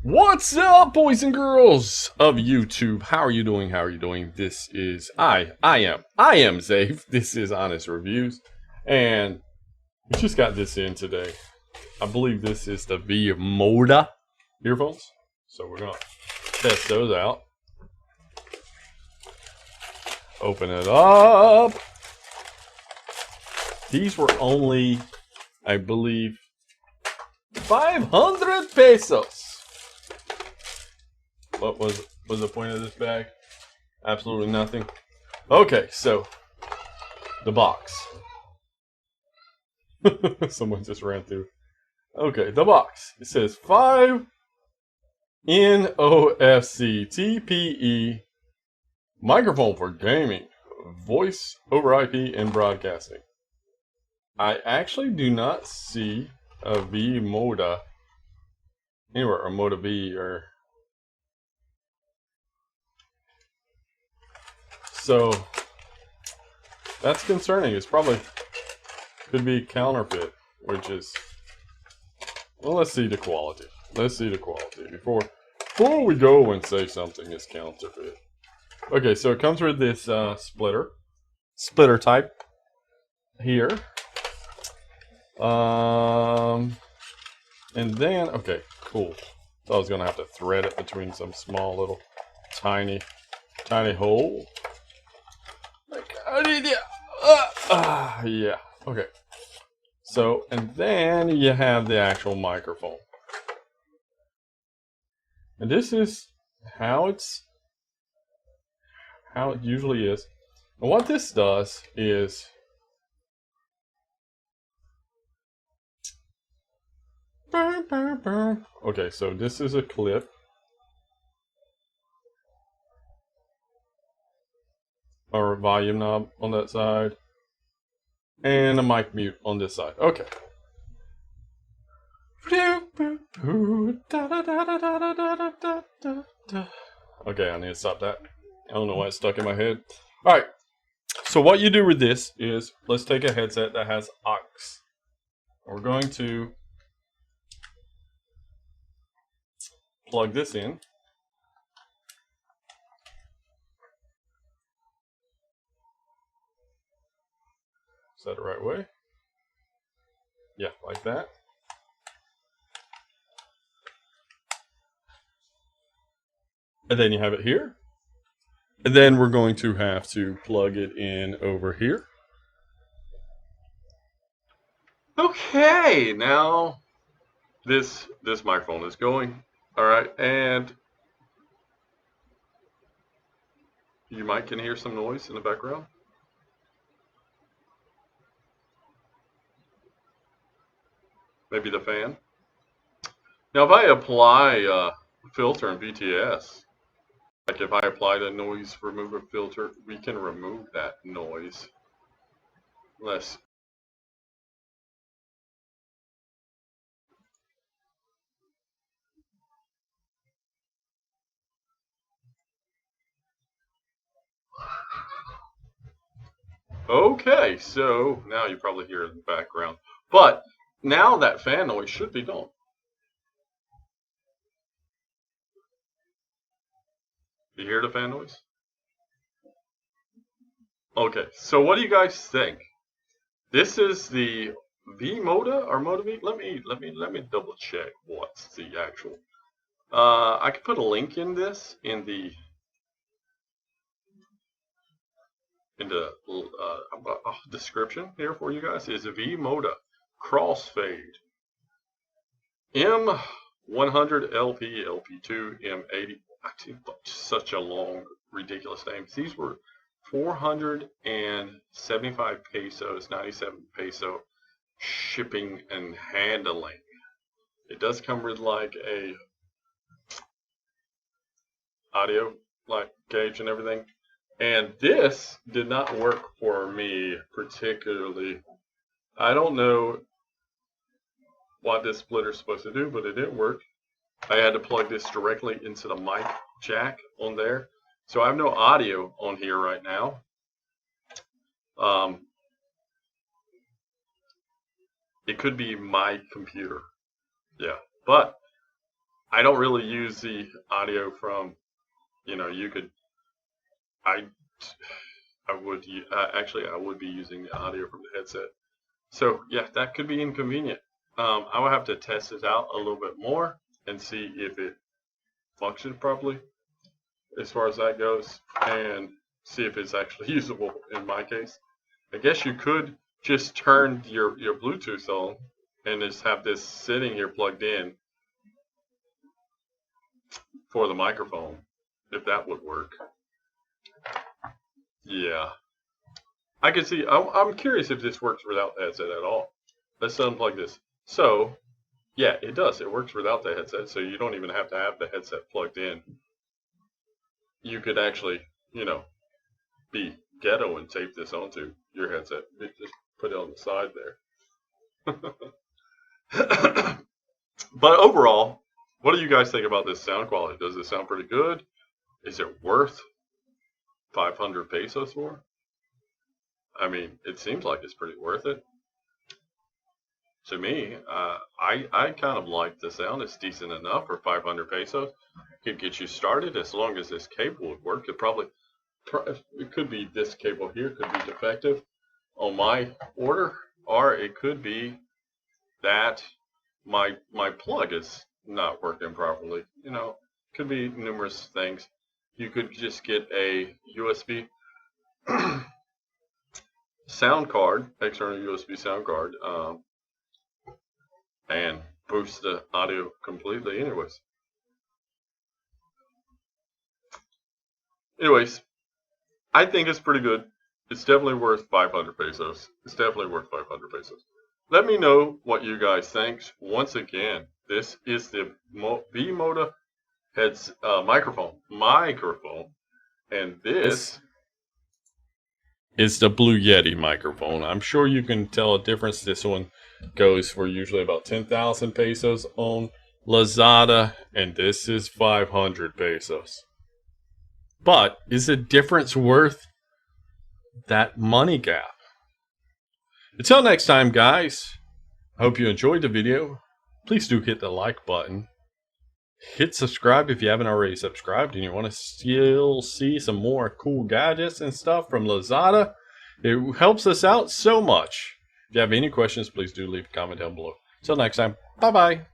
What's up, boys and girls of YouTube? How are you doing? How are you doing? This is I am Zave. This is Honest Reviews, and we just got this in today. I believe this is the V-Moda earphones, so we're gonna test those out. Open it up. These were only, I believe, 500 pesos. What was the point of this bag? Absolutely nothing. Okay, so the box. Someone just ran through. Okay, the box. It says 5 NFC TPE microphone for gaming, voice over IP, and broadcasting. I actually do not see a V-Moda anywhere, or Moda V, or so that's concerning. It's probably could be counterfeit, which is, well, let's see the quality. Let's see the quality before we go and say something is counterfeit. Okay, so it comes with this splitter type here. And then, okay, cool. So I was gonna have to thread it between some small little tiny hole. Like, yeah. Okay. So, and then you have the actual microphone. And this is how it usually is. And what this does is, okay, so this is a clip. Or a volume knob on that side. And a mic mute on this side. Okay. Okay, I need to stop that. I don't know why it's stuck in my head. Alright. So what you do with this is, let's take a headset that has aux. We're going to plug this in. Is that the right way? Yeah, like that. And then you have it here. And then we're going to have to plug it in over here. Okay, now this microphone is going. Alright, and you might can hear some noise in the background. Maybe the fan. Now if I apply filter in VTS, like if I apply the noise remover filter, we can remove that noise. Let's okay, so now you probably hear it in the background. But now that fan noise should be gone. You hear the fan noise? Okay, so what do you guys think? This is the V-Moda or Moda V? Let me double check what's the actual. I could put a link in this in the description here for you guys. Is a V-Moda Crossfade M100 LP LP2 M80. I think such a long, ridiculous name. These were 475 pesos, 97 peso shipping and handling. It does come with like a audio like gauge and everything. And this did not work for me particularly. I don't know what this splitter is supposed to do, but it didn't work. I had to plug this directly into the mic jack on there. So I have no audio on here right now. it could be my computer. Yeah, but I don't really use the audio from, you could, I, I would, actually, I would be using the audio from the headset. So yeah, that could be inconvenient. I will have to test it out a little bit more and see if it functions properly as far as that goes, and see if it's actually usable in my case. I guess you could just turn your Bluetooth on and just have this sitting here plugged in for the microphone, if that would work. Yeah, I can see. I'm curious if this works without the headset at all. Let's unplug this. So, yeah, it does. It works without the headset, so you don't even have to have the headset plugged in. You could actually, be ghetto and tape this onto your headset. Just put it on the side there. But overall, what do you guys think about this sound quality? Does it sound pretty good? Is it worth 500 pesos for? I mean, it seems like it's pretty worth it. To me, I kind of like the sound. It's decent enough for 500 pesos. Could get you started as long as this cable would work. It could be this cable here could be defective on my order, or it could be that my plug is not working properly. Could be numerous things. You could just get a USB sound card, external USB sound card, and boost the audio completely. Anyways, I think it's pretty good. It's definitely worth 500 pesos. It's definitely worth 500 pesos. Let me know what you guys think. Once again, this is the V-Moda heads microphone, and this is the Blue Yeti microphone. I'm sure you can tell a difference. This one goes for usually about 10,000 pesos on Lazada, and this is 500 pesos. But is the difference worth that money gap? Until next time, guys, I hope you enjoyed the video. Please do hit the like button. Hit subscribe if you haven't already subscribed and you want to still see some more cool gadgets and stuff from Lazada. It helps us out so much. If you have any questions, please do leave a comment down below. Until next time, bye-bye.